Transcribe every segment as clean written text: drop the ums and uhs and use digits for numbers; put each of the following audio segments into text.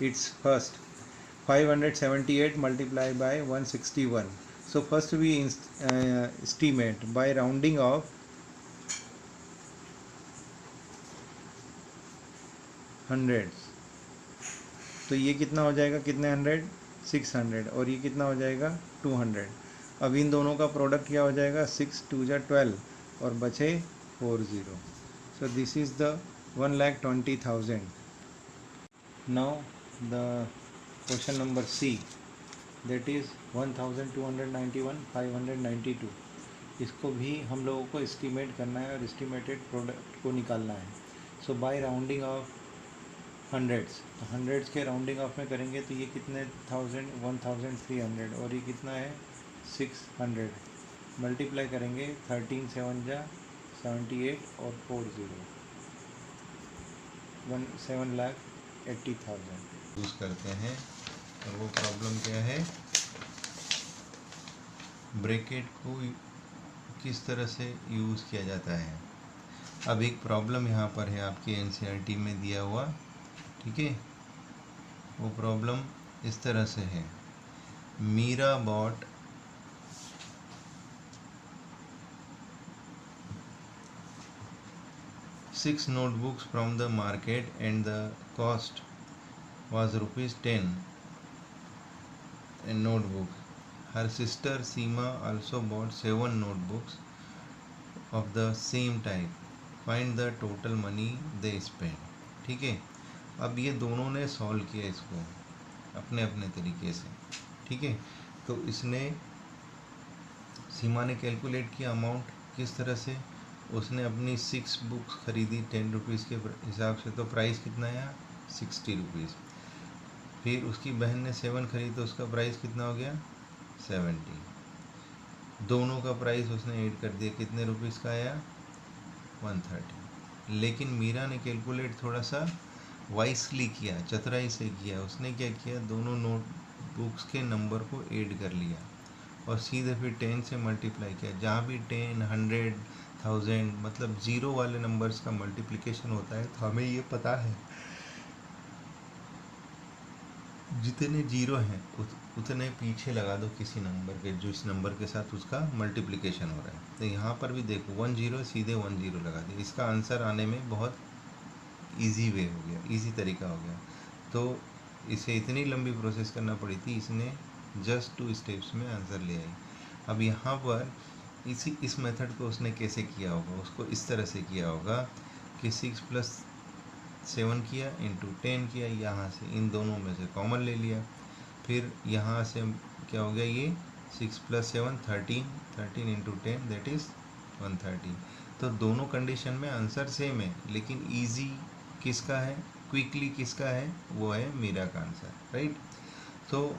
its first 578 multiplied by 161. So first we estimate by rounding off hundreds, तो ये कितना हो जाएगा, कितने हंड्रेड, 600, और ये कितना हो जाएगा 200. अब इन दोनों का प्रोडक्ट क्या हो जाएगा, 6 2 जा 12 और बचे 40. So this is the 1,20,000. Now the question number C, that is 1,291 592. इसको भी हम लोगों को एस्टिमेट करना है और एस्टिमेटेड प्रोडक्ट को निकालना है. सो बाय राउंडिंग ऑफ हंड्रेड्स, तो हंड्रेड्स के राउंडिंग ऑफ में करेंगे तो ये कितने 1,300 और ये कितना है 600. मल्टीप्लाई करेंगे 13 7 जा 78 और 40 7,80,000 यूज़ करते हैं. और वो प्रॉब्लम क्या है, ब्रैकेट को किस तरह से यूज़ किया जाता है. अब एक प्रॉब्लम यहाँ पर है आपके एनसीईआरटी में दिया हुआ, ठीक है. वो प्रॉब्लम इस तरह से है, Meera bought six notebooks from the market and the cost was ₹10 a notebook. Her sister Seema also bought 7 notebooks of the same type. Find the total money they spent. ठीक है. अब ये दोनों ने सॉल्व किया इसको अपने अपने तरीके से, ठीक है. तो इसने, सीमा ने कैलकुलेट किया अमाउंट किस तरह से, उसने अपनी 6 बुक्स खरीदी 10 रुपीज़ के हिसाब से, तो प्राइस कितना आया 60 रुपीज़. फिर उसकी बहन ने 7 खरीदी तो उसका प्राइस कितना हो गया 70. दोनों का प्राइस उसने ऐड कर दिया, कितने रुपीज़ का आया 130. लेकिन मीरा ने कैलकुलेट थोड़ा सा वाइसली किया, चतुराई से किया. उसने क्या किया, दोनों नोटबुक्स के नंबर को ऐड कर लिया और सीधे फिर 10 से मल्टीप्लाई किया. जहाँ भी 10 100 1000 मतलब ज़ीरो वाले नंबर्स का मल्टीप्लिकेशन होता है, तो हमें ये पता है जितने जीरो हैं उतने पीछे लगा दो किसी नंबर के, जो इस नंबर के साथ उसका मल्टीप्लिकेशन हो रहा है. तो यहाँ पर भी देखो 10 सीधे 10 लगा दिया. इसका आंसर आने में बहुत इजी वे हो गया, इजी तरीका हो गया. तो इसे इतनी लंबी प्रोसेस करना पड़ी थी, इसने जस्ट 2 स्टेप्स में आंसर ले आई. अब यहाँ पर इस मेथड को उसने कैसे किया होगा, उसको इस तरह से किया होगा कि 6 + 7 किया इंटू 10 किया, यहाँ से इन दोनों में से कॉमन ले लिया. फिर यहाँ से क्या हो गया, ये 6 + 7 13 इंटू 10 दैट इज़ 130. तो दोनों कंडीशन में आंसर सेम है, लेकिन इजी किसका है, क्विकली किसका है, वो है मीरा का आंसर, राइट. तो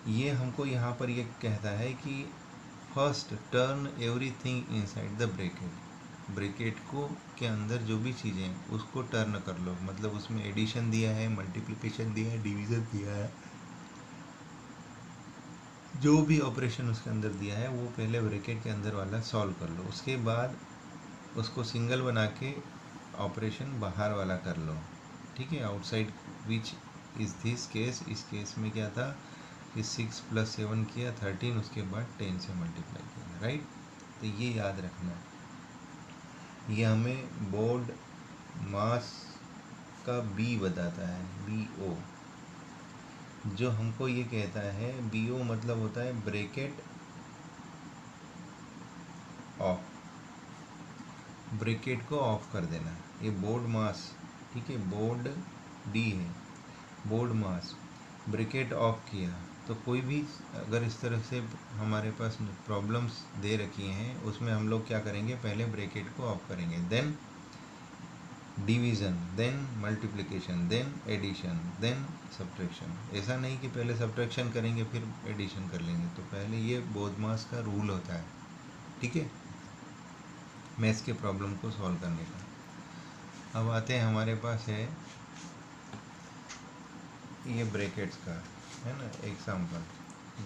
ये हमको यहाँ पर ये कहता है कि first turn everything inside the bracket. Bracket को के अंदर जो भी चीज़ें हैं उसको टर्न कर लो, मतलब उसमें एडिशन दिया है, मल्टीप्लिकेशन दिया है, डिवीज़न दिया है, जो भी ऑपरेशन उसके अंदर दिया है वो पहले ब्रैकेट के अंदर वाला सॉल्व कर लो. उसके बाद उसको सिंगल बना के ऑपरेशन बाहर वाला कर लो, ठीक है. Outside which is this case, इस केस में क्या था कि 6 + 7 किया 13, उसके बाद 10 से मल्टीप्लाई किया, राइट. तो ये याद रखना है. ये हमें बोर्ड मास का बी बताता है, BO. जो हमको ये कहता है BO मतलब होता है ब्रैकेट ऑफ, ब्रैकेट को ऑफ कर देना. ये बोर्ड मास, ठीक है, बोर्ड D है, बोर्ड मास, ब्रैकेट ऑफ किया. तो कोई भी अगर इस तरह से हमारे पास प्रॉब्लम्स दे रखी हैं, उसमें हम लोग क्या करेंगे, पहले ब्रैकेट को ऑफ करेंगे, then division, then multiplication, then addition, then subtraction. ऐसा नहीं कि पहले सब्ट्रैक्शन करेंगे फिर एडिशन कर लेंगे. तो पहले ये बोधमास का रूल होता है, ठीक है, मैथ्स के प्रॉब्लम को सॉल्व करने का. अब आते हैं, हमारे पास है ये ब्रैकेट्स का, है ना, एग्जाम्पल.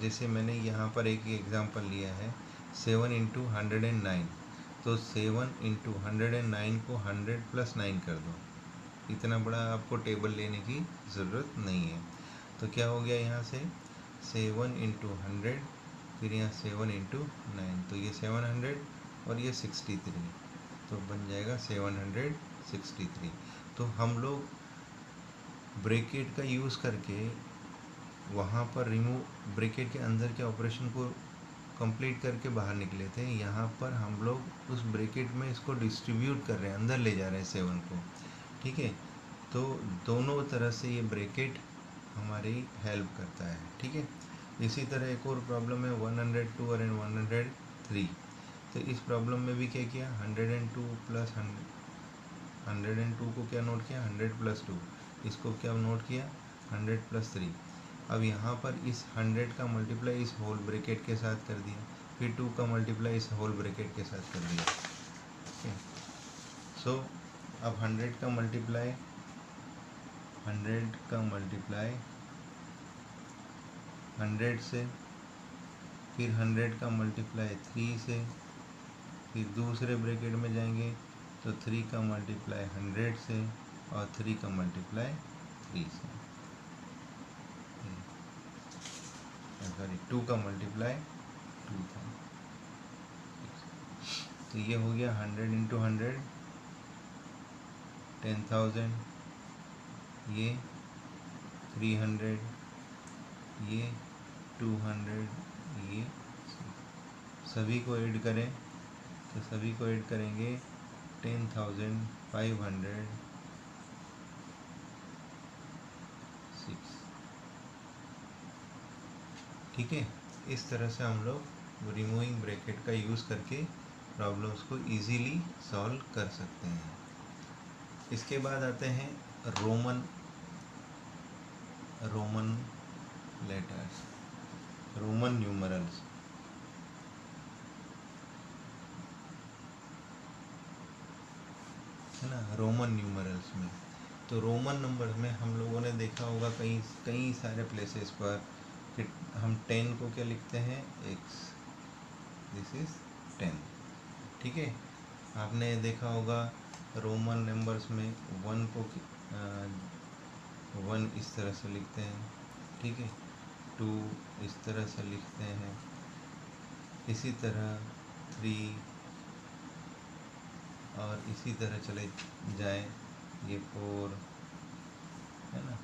जैसे मैंने यहाँ पर एक एग्जाम्पल लिया है 7 × 109. तो 7 × 109 को 100 + 9 कर दो, इतना बड़ा आपको टेबल लेने की ज़रूरत नहीं है। तो क्या हो गया यहाँ से 7 इंटू 100, फिर यहाँ 7 इंटू 9, तो ये 700 और ये 63, तो बन जाएगा 763। तो हम लोग ब्रैकेट का यूज़ करके वहाँ पर रिमूव ब्रैकेट के अंदर के ऑपरेशन को कंप्लीट करके बाहर निकले थे। यहाँ पर हम लोग उस ब्रैकेट में इसको डिस्ट्रीब्यूट कर रहे हैं, अंदर ले जा रहे हैं 7 को। ठीक है, तो दोनों तरह से ये ब्रैकेट हमारी हेल्प करता है। ठीक है, इसी तरह एक और प्रॉब्लम है 102 और 103। तो इस प्रॉब्लम में भी क्या किया, 102 प्लस 102 को क्या नोट किया, 100 प्लस 2, इसको क्या नोट किया, 100 प्लस 3। अब यहाँ पर इस 100 का मल्टीप्लाई इस होल ब्रैकेट के साथ कर दिया, फिर 2 का मल्टीप्लाई इस होल ब्रैकेट के साथ कर दिया। सो अब 100 का मल्टीप्लाई 100 से, फिर 100 का मल्टीप्लाई 3 से, फिर दूसरे ब्रैकेट में जाएंगे तो 3 का मल्टीप्लाई 100 से और 3 का मल्टीप्लाई 3 से, सॉरी 2 का मल्टीप्लाई 2 था। तो ये हो गया 100 इंटू 100 10,000, ये 300, ये 200, ये सभी को ऐड करें तो सभी को ऐड करेंगे 10,506। ठीक है, इस तरह से हम लोग रिमूविंग ब्रैकेट का यूज़ करके प्रॉब्लम्स को इजीली सॉल्व कर सकते हैं। इसके बाद आते हैं रोमन लेटर्स, रोमन न्यूमरल्स। है ना, रोमन न्यूमरल्स में, तो रोमन नंबर में हम लोगों ने देखा होगा कई सारे प्लेसेस पर कि हम 10 को क्या लिखते हैं, x, दिस इज 10। ठीक है, आपने देखा होगा रोमन नंबर्स में 1 को 1 इस तरह से लिखते हैं। ठीक है, 2 इस तरह से लिखते हैं, इसी तरह 3, और इसी तरह चले जाए, ये 4 है ना,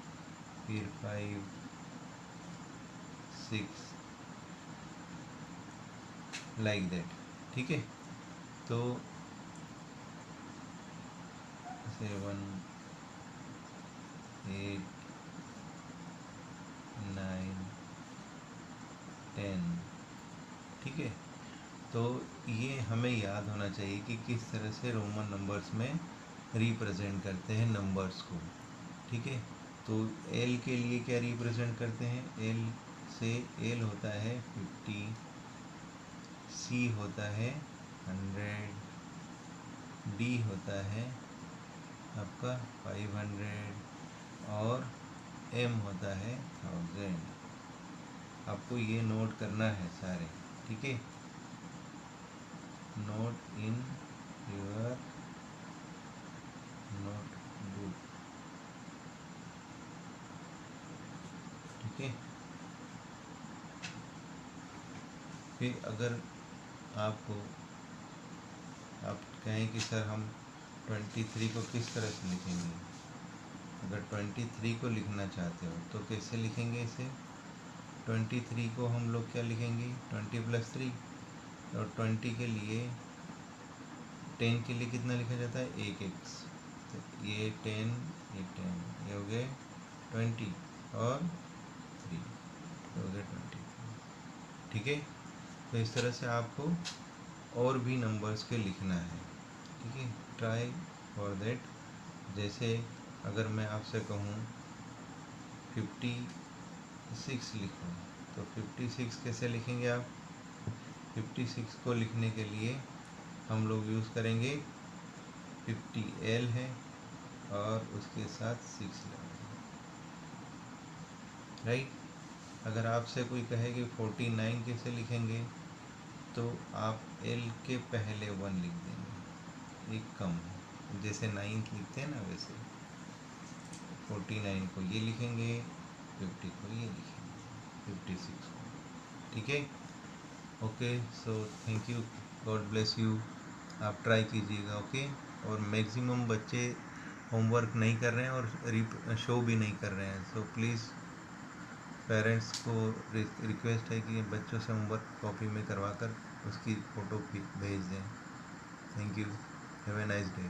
फिर 5, 6, लाइक दैट। ठीक है, तो 7, 8, 9, 10। ठीक है, तो ये हमें याद होना चाहिए कि किस तरह से रोमन नंबर्स में रिप्रेजेंट करते हैं नंबर्स को। ठीक है, तो एल के लिए क्या रिप्रेजेंट करते हैं, एल से एल होता है 50, सी होता है 100, डी होता है आपका 500 और एम होता है 1000। आपको ये नोट करना है सारे। ठीक है, नोट इन योर नोटबुक। ठीक है, फिर अगर आपको आप कहें कि सर हम 23 को किस तरह से लिखेंगे, अगर 23 को लिखना चाहते हो तो कैसे लिखेंगे इसे, 23 को हम लोग क्या लिखेंगे, 20 प्लस 3, और 20 के लिए 10 के लिए कितना लिखा जाता है, 1x, तो ये 10, ये हो गए 20 और 3, हो गए 20। ठीक है, तो इस तरह से आपको और भी नंबर्स के लिखना है। ठीक है, ट्राई फॉर दैट। जैसे अगर मैं आपसे कहूँ 56 लिखो, तो 56 कैसे लिखेंगे आप, 56 को लिखने के लिए हम लोग यूज़ करेंगे 50L है और उसके साथ 6 लगाएंगे, राइट। अगर आपसे कोई कहे कि 49 कैसे लिखेंगे, तो आप L के पहले 1 लिख देंगे, एक कम है, जैसे 9th लिखते हैं ना वैसे। 49 को ये लिखेंगे, 50 को ये लिखेंगे, 56 को, ठीक है। Okay, so thank you, God bless you. आप ट्राई कीजिएगा, ओके। और मैक्सिमम बच्चे होमवर्क नहीं कर रहे हैं और शो भी नहीं कर रहे हैं, सो प्लीज़ पेरेंट्स को रिक्वेस्ट है कि बच्चों से होमवर्क कॉपी में करवा कर उसकी फ़ोटो भेज दें। Thank you, have a nice day.